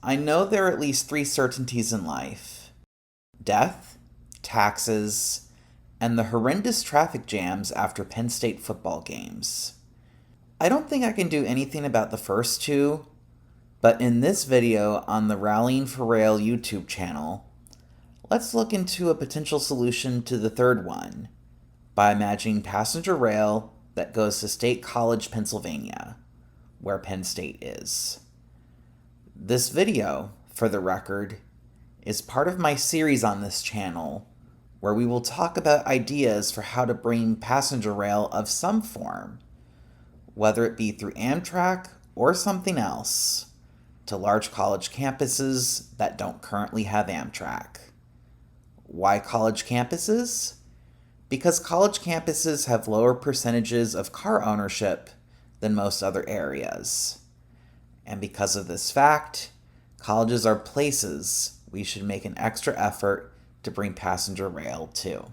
I know there are at least three certainties in life: death, taxes, and the horrendous traffic jams after Penn State football games. I don't think I can do anything about the first two, but in this video on the Rallying for Rail YouTube channel, let's look into a potential solution to the third one by imagining passenger rail that goes to State College, Pennsylvania, where Penn State is. This video, for the record, is part of my series on this channel where we will talk about ideas for how to bring passenger rail of some form, whether it be through Amtrak or something else, to large college campuses that don't currently have Amtrak. Why college campuses? Because college campuses have lower percentages of car ownership than most other areas. And because of this fact, colleges are places we should make an extra effort to bring passenger rail to.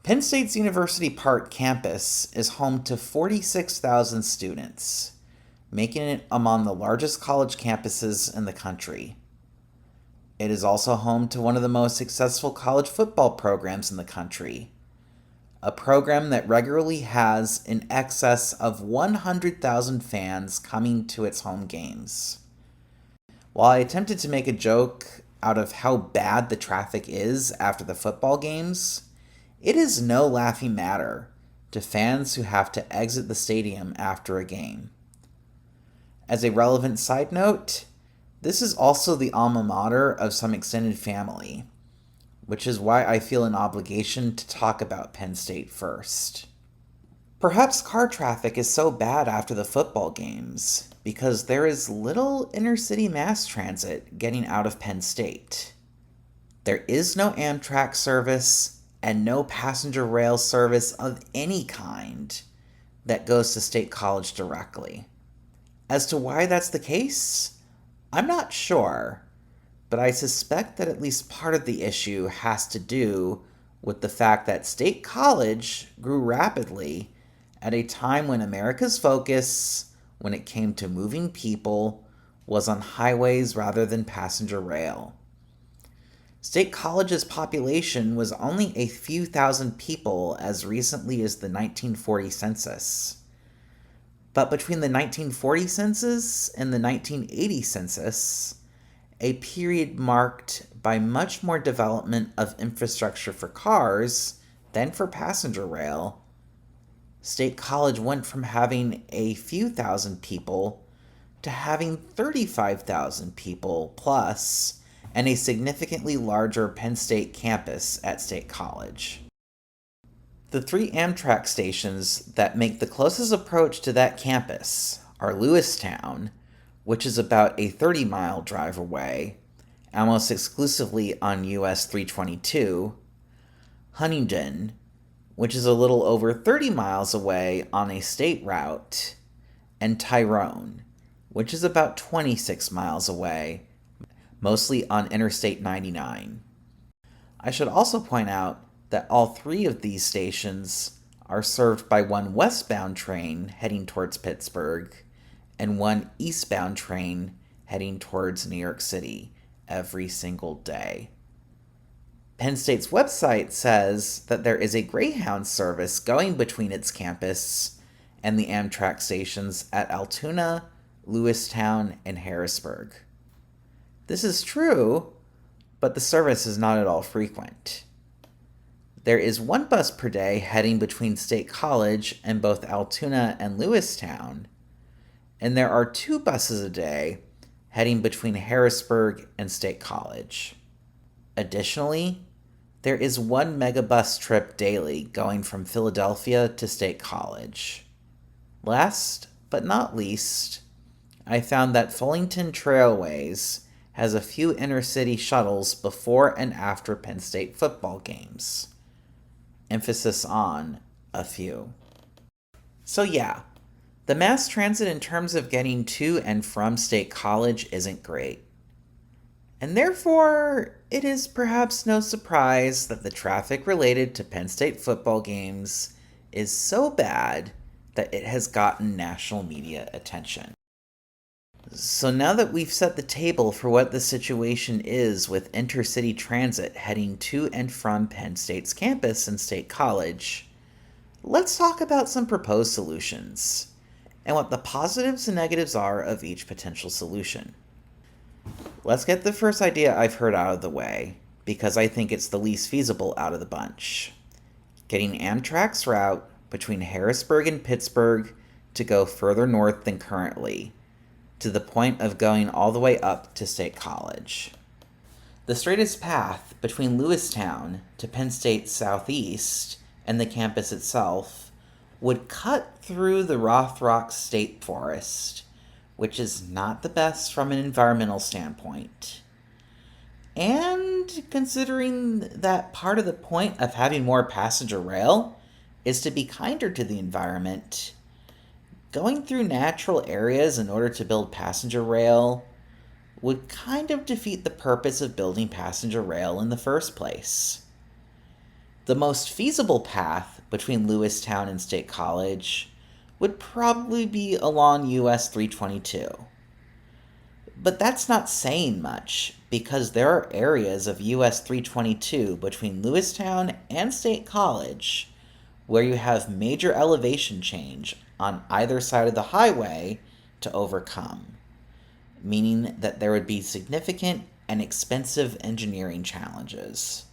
Penn State's University Park campus is home to 46,000 students, making it among the largest college campuses in the country. It is also home to one of the most successful college football programs in the country, a program that regularly has in excess of 100,000 fans coming to its home games. While I attempted to make a joke out of how bad the traffic is after the football games, it is no laughing matter to fans who have to exit the stadium after a game. As a relevant side note, this is also the alma mater of some extended family, which is why I feel an obligation to talk about Penn State first. Perhaps car traffic is so bad after the football games because there is little inner-city mass transit getting out of Penn State. There is no Amtrak service and no passenger rail service of any kind that goes to State College directly. As to why that's the case, I'm not sure, but I suspect that at least part of the issue has to do with the fact that State College grew rapidly at a time when America's focus, when it came to moving people, was on highways rather than passenger rail. State College's population was only a few thousand people as recently as the 1940 census. But between the 1940 census and the 1980 census, a period marked by much more development of infrastructure for cars than for passenger rail, State College went from having a few thousand people to having 35,000 people plus, and a significantly larger Penn State campus at State College. The three Amtrak stations that make the closest approach to that campus are Lewistown, which is about a 30-mile drive away, almost exclusively on US 322, Huntingdon, which is a little over 30 miles away on a state route, and Tyrone, which is about 26 miles away, mostly on Interstate 99. I should also point out that all three of these stations are served by one westbound train heading towards Pittsburgh and one eastbound train heading towards New York City every single day. Penn State's website says that there is a Greyhound service going between its campus and the Amtrak stations at Altoona, Lewistown, and Harrisburg. This is true, but the service is not at all frequent. There is one bus per day heading between State College and both Altoona and Lewistown, and there are two buses a day heading between Harrisburg and State College. Additionally, there is one megabus trip daily going from Philadelphia to State College. Last but not least, I found that Fullington Trailways has a few inner-city shuttles before and after Penn State football games. Emphasis on a few. So yeah, the mass transit in terms of getting to and from State College isn't great. And therefore, it is perhaps no surprise that the traffic related to Penn State football games is so bad that it has gotten national media attention. So now that we've set the table for what the situation is with intercity transit heading to and from Penn State's campus and State College, let's talk about some proposed solutions and what the positives and negatives are of each potential solution. Let's get the first idea I've heard out of the way, because I think it's the least feasible out of the bunch. Getting Amtrak's route between Harrisburg and Pittsburgh to go further north than currently, to the point of going all the way up to State College. The straightest path between Lewistown to Penn State Southeast and the campus itself would cut through the Rothrock State Forest, which is not the best from an environmental standpoint. And considering that part of the point of having more passenger rail is to be kinder to the environment, going through natural areas in order to build passenger rail would kind of defeat the purpose of building passenger rail in the first place. The most feasible path between Lewistown and State College would probably be along US 322. But that's not saying much, because there are areas of US 322 between Lewistown and State College where you have major elevation change on either side of the highway to overcome, meaning that there would be significant and expensive engineering challenges.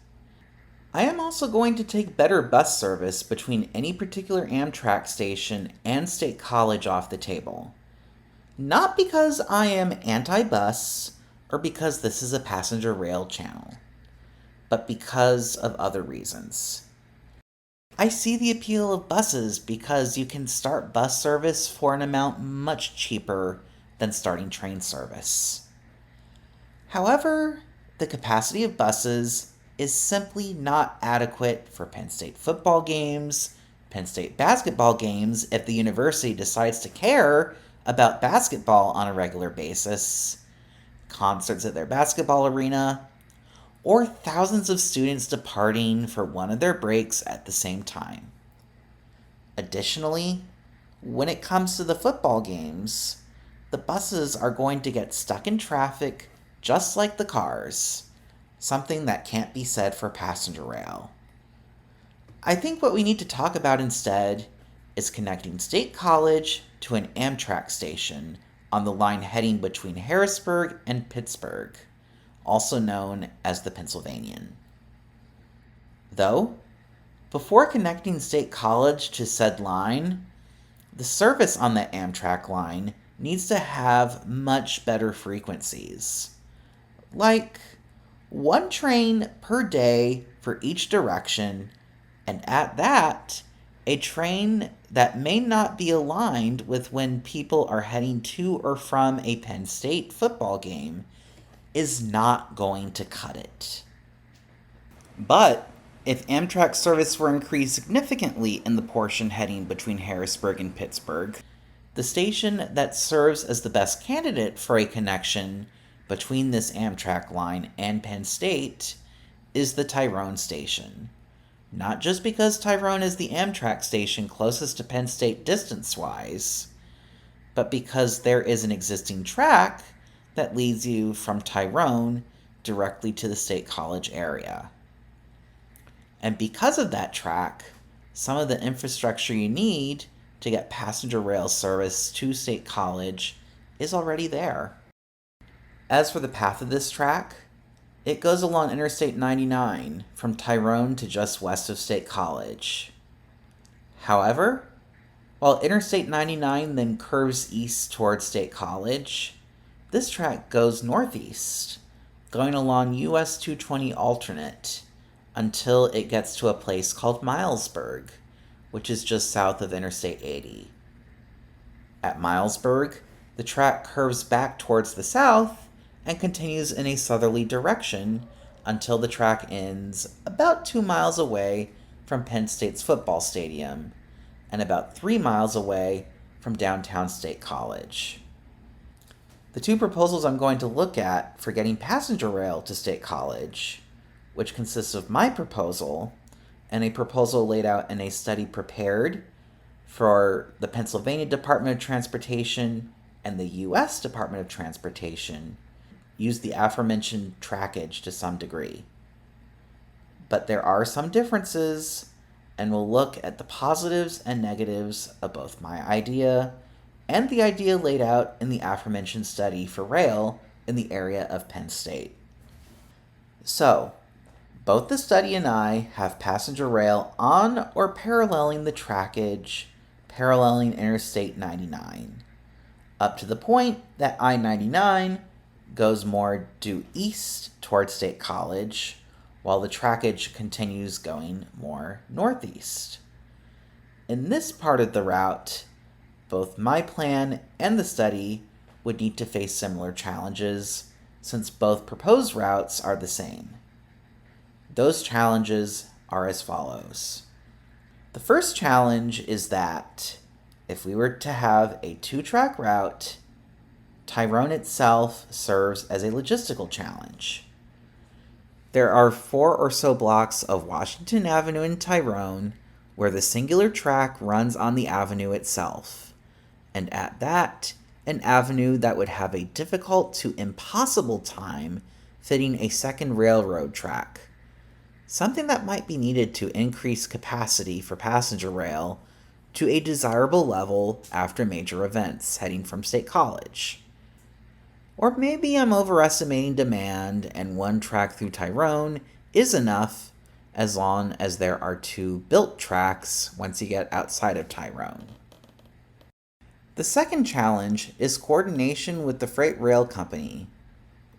I am also going to take better bus service between any particular Amtrak station and State College off the table. Not because I am anti-bus or because this is a passenger rail channel, but because of other reasons. I see the appeal of buses because you can start bus service for an amount much cheaper than starting train service. However, the capacity of buses is simply not adequate for Penn State football games, Penn State basketball games if the university decides to care about basketball on a regular basis, concerts at their basketball arena, or thousands of students departing for one of their breaks at the same time. Additionally, when it comes to the football games, the buses are going to get stuck in traffic just like the cars, something that can't be said for passenger rail. I think what we need to talk about instead is connecting State College to an Amtrak station on the line heading between Harrisburg and Pittsburgh, also known as the Pennsylvanian. Though, before connecting State College to said line, the service on the Amtrak line needs to have much better frequencies. Like, one train per day for each direction, and at that, a train that may not be aligned with when people are heading to or from a Penn State football game is not going to cut it. But if Amtrak service were increased significantly in the portion heading between Harrisburg and Pittsburgh, the station that serves as the best candidate for a connection between this Amtrak line and Penn State is the Tyrone station. Not just because Tyrone is the Amtrak station closest to Penn State distance-wise, but because there is an existing track that leads you from Tyrone directly to the State College area. And because of that track, some of the infrastructure you need to get passenger rail service to State College is already there. As for the path of this track, it goes along Interstate 99 from Tyrone to just west of State College. However, while Interstate 99 then curves east towards State College, this track goes northeast, going along US 220 alternate until it gets to a place called Milesburg, which is just south of Interstate 80. At Milesburg, the track curves back towards the south and continues in a southerly direction until the track ends about 2 miles away from Penn State's football stadium and about 3 miles away from downtown State College. The two proposals I'm going to look at for getting passenger rail to State College, which consists of my proposal and a proposal laid out in a study prepared for the Pennsylvania Department of Transportation and the U.S. Department of Transportation use the aforementioned trackage to some degree. But there are some differences, and we'll look at the positives and negatives of both my idea and the idea laid out in the aforementioned study for rail in the area of Penn State. So, both the study and I have passenger rail on or paralleling the trackage, paralleling Interstate 99, up to the point that I-99 goes more due east toward State College, while the trackage continues going more northeast. In this part of the route, both my plan and the study would need to face similar challenges, since both proposed routes are the same. Those challenges are as follows. The first challenge is that if we were to have a 2-track route, Tyrone itself serves as a logistical challenge. There are 4 or so blocks of Washington Avenue in Tyrone where the singular track runs on the avenue itself, and at that, an avenue that would have a difficult to impossible time fitting a second railroad track, something that might be needed to increase capacity for passenger rail to a desirable level after major events heading from State College. Or maybe I'm overestimating demand and 1 track through Tyrone is enough as long as there are 2 built tracks once you get outside of Tyrone. The second challenge is coordination with the freight rail company,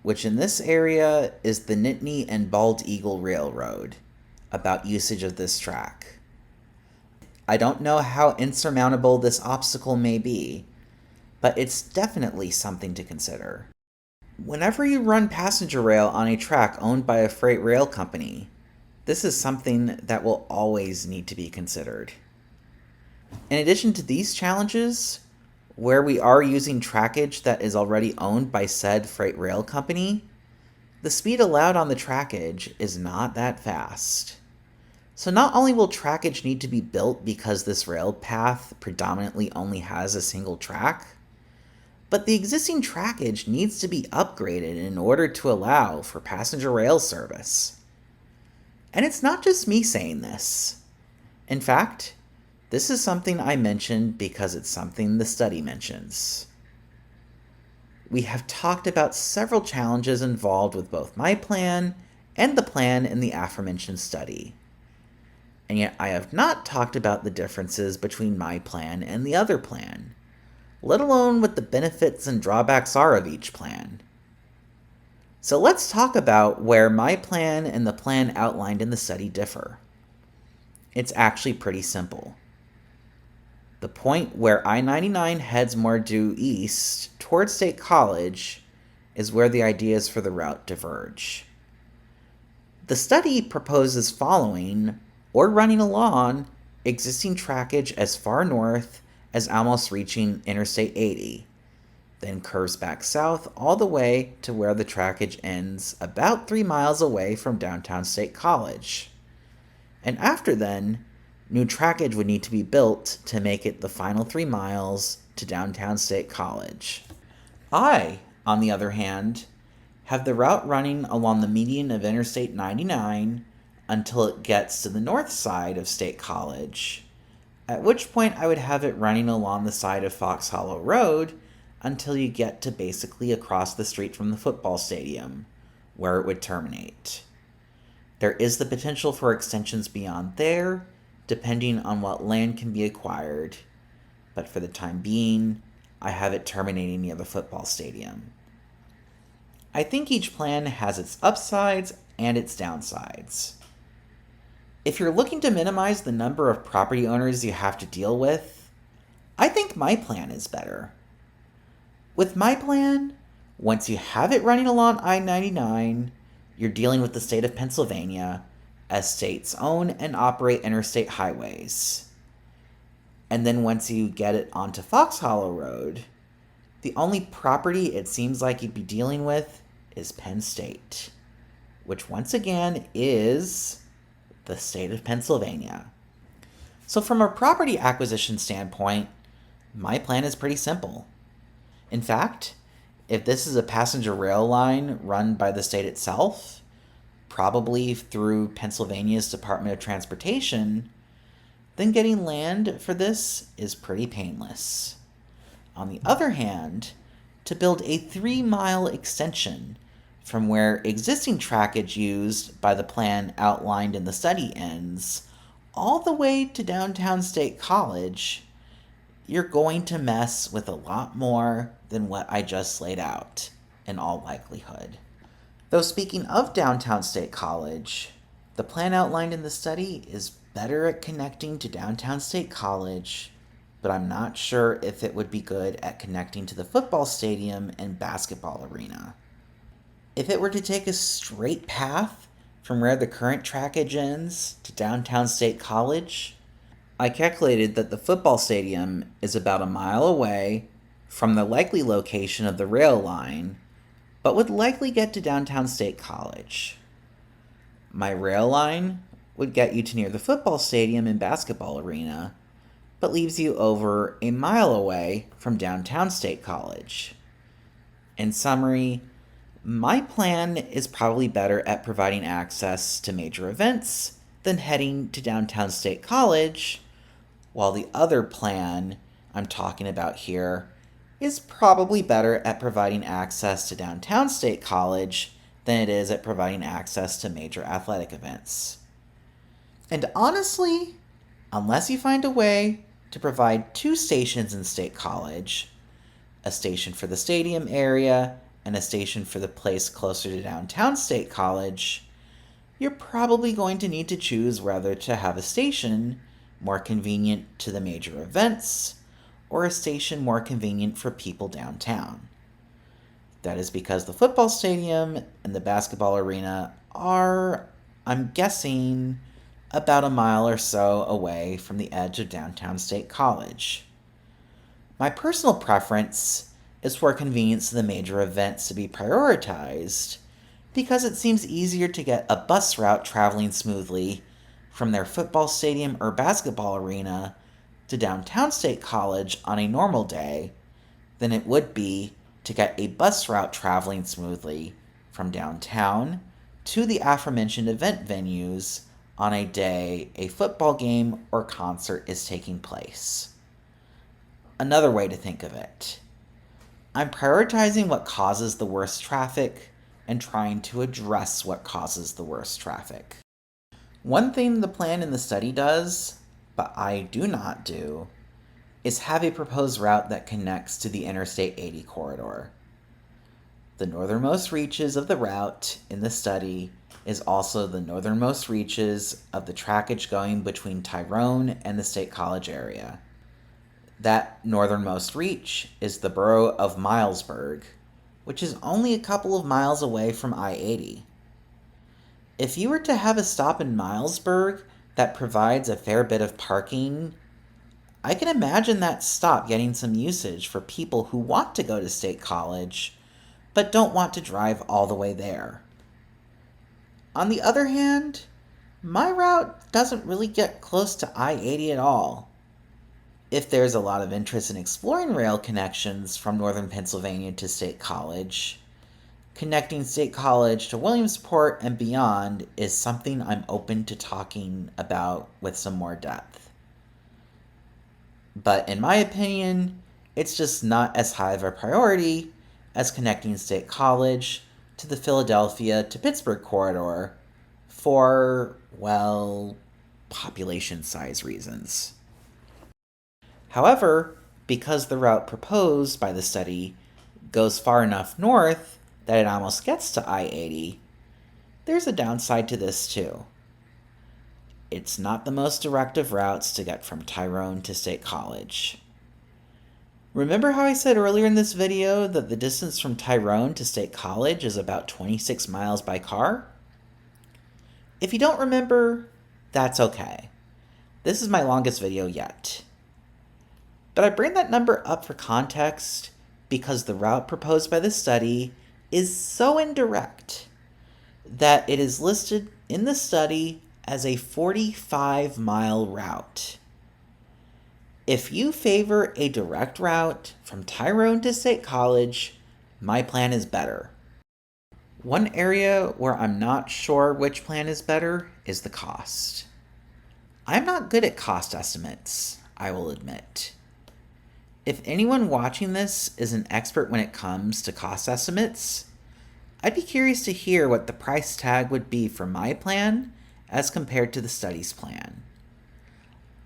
which in this area is the Nittany and Bald Eagle Railroad, about usage of this track. I don't know how insurmountable this obstacle may be, but it's definitely something to consider. Whenever you run passenger rail on a track owned by a freight rail company, this is something that will always need to be considered. In addition to these challenges, where we are using trackage that is already owned by said freight rail company, the speed allowed on the trackage is not that fast. So not only will trackage need to be built because this rail path predominantly only has a single track, but the existing trackage needs to be upgraded in order to allow for passenger rail service. And it's not just me saying this. In fact, this is something I mentioned because it's something the study mentions. We have talked about several challenges involved with both my plan and the plan in the aforementioned study. And yet I have not talked about the differences between my plan and the other plan, let alone what the benefits and drawbacks are of each plan. So let's talk about where my plan and the plan outlined in the study differ. It's actually pretty simple. The point where I-99 heads more due east towards State College is where the ideas for the route diverge. The study proposes following or running along existing trackage as far north as almost reaching Interstate 80, then curves back south all the way to where the trackage ends about 3 miles away from downtown State College. And after then, new trackage would need to be built to make it the final 3 miles to downtown State College. I, on the other hand, have the route running along the median of Interstate 99 until it gets to the north side of State College, at which point I would have it running along the side of Fox Hollow Road until you get to basically across the street from the football stadium, where it would terminate. There is the potential for extensions beyond there, depending on what land can be acquired, but for the time being, I have it terminating near the football stadium. I think each plan has its upsides and its downsides. If you're looking to minimize the number of property owners you have to deal with, I think my plan is better. With my plan, once you have it running along I-99, you're dealing with the state of Pennsylvania, as states own and operate interstate highways. And then once you get it onto Fox Hollow Road, the only property it seems like you'd be dealing with is Penn State, which once again is the state of Pennsylvania. So from a property acquisition standpoint, my plan is pretty simple. In fact, if this is a passenger rail line run by the state itself, probably through Pennsylvania's Department of Transportation, then getting land for this is pretty painless. On the other hand, to build a 3-mile extension from where existing trackage used by the plan outlined in the study ends, all the way to downtown State College, you're going to mess with a lot more than what I just laid out, in all likelihood. Though speaking of downtown State College, the plan outlined in the study is better at connecting to downtown State College, but I'm not sure if it would be good at connecting to the football stadium and basketball arena. If it were to take a straight path from where the current trackage ends to downtown State College, I calculated that the football stadium is about a mile away from the likely location of the rail line, but would likely get to downtown State College. My rail line would get you to near the football stadium and basketball arena, but leaves you over a mile away from downtown State College. In summary, my plan is probably better at providing access to major events than heading to downtown State College, while the other plan I'm talking about here is probably better at providing access to downtown State College than it is at providing access to major athletic events. And honestly, unless you find a way to provide 2 stations in State College, a station for the stadium area and a station for the place closer to downtown State College, you're probably going to need to choose whether to have a station more convenient to the major events or a station more convenient for people downtown. That is because the football stadium and the basketball arena are, I'm guessing, about a mile or so away from the edge of downtown State College. My personal preference is for convenience of the major events to be prioritized because it seems easier to get a bus route traveling smoothly from their football stadium or basketball arena to downtown State College on a normal day than it would be to get a bus route traveling smoothly from downtown to the aforementioned event venues on a day a football game or concert is taking place. Another way to think of it, I'm prioritizing what causes the worst traffic and trying to address what causes the worst traffic. One thing the plan in the study does, but I do not do, is have a proposed route that connects to the Interstate 80 corridor. The northernmost reaches of the route in the study is also the northernmost reaches of the trackage going between Tyrone and the State College area. That northernmost reach is the borough of Milesburg, which is only a couple of miles away from I-80. If you were to have a stop in Milesburg that provides a fair bit of parking, I can imagine that stop getting some usage for people who want to go to State College, but don't want to drive all the way there. On the other hand, my route doesn't really get close to I-80 at all. If there's a lot of interest in exploring rail connections from northern Pennsylvania to State College, connecting State College to Williamsport and beyond is something I'm open to talking about with some more depth. But in my opinion, it's just not as high of a priority as connecting State College to the Philadelphia to Pittsburgh corridor for, well, population size reasons. However, because the route proposed by the study goes far enough north that it almost gets to I-80, there's a downside to this too. It's not the most direct of routes to get from Tyrone to State College. Remember how I said earlier in this video that the distance from Tyrone to State College is about 26 miles by car? If you don't remember, that's okay. This is my longest video yet. But I bring that number up for context because the route proposed by the study is so indirect that it is listed in the study as a 45-mile route. If you favor a direct route from Tyrone to State College, my plan is better. One area where I'm not sure which plan is better is the cost. I'm not good at cost estimates, I will admit. If anyone watching this is an expert when it comes to cost estimates, I'd be curious to hear what the price tag would be for my plan as compared to the study's plan.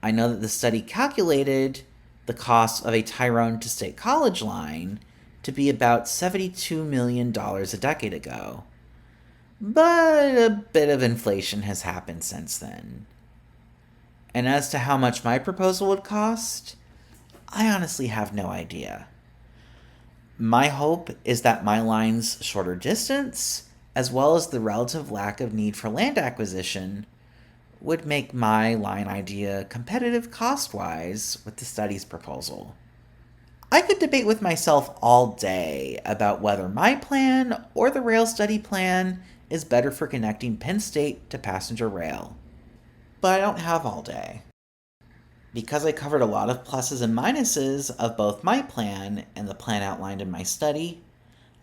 I know that the study calculated the cost of a Tyrone to State College line to be about $72 million a decade ago, but a bit of inflation has happened since then. And as to how much my proposal would cost, I honestly have no idea. My hope is that my line's shorter distance, as well as the relative lack of need for land acquisition, would make my line idea competitive cost-wise with the study's proposal. I could debate with myself all day about whether my plan or the rail study plan is better for connecting Penn State to passenger rail. But I don't have all day. Because I covered a lot of pluses and minuses of both my plan and the plan outlined in my study,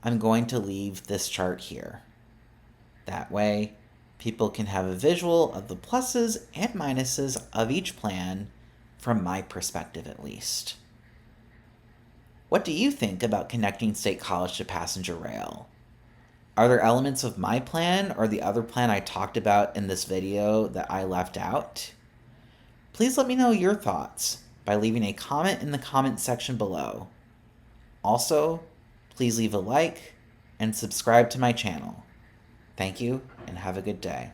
I'm going to leave this chart here. That way, people can have a visual of the pluses and minuses of each plan, from my perspective at least. What do you think about connecting State College to passenger rail? Are there elements of my plan or the other plan I talked about in this video that I left out? Please let me know your thoughts by leaving a comment in the comment section below. Also, please leave a like and subscribe to my channel. Thank you and have a good day.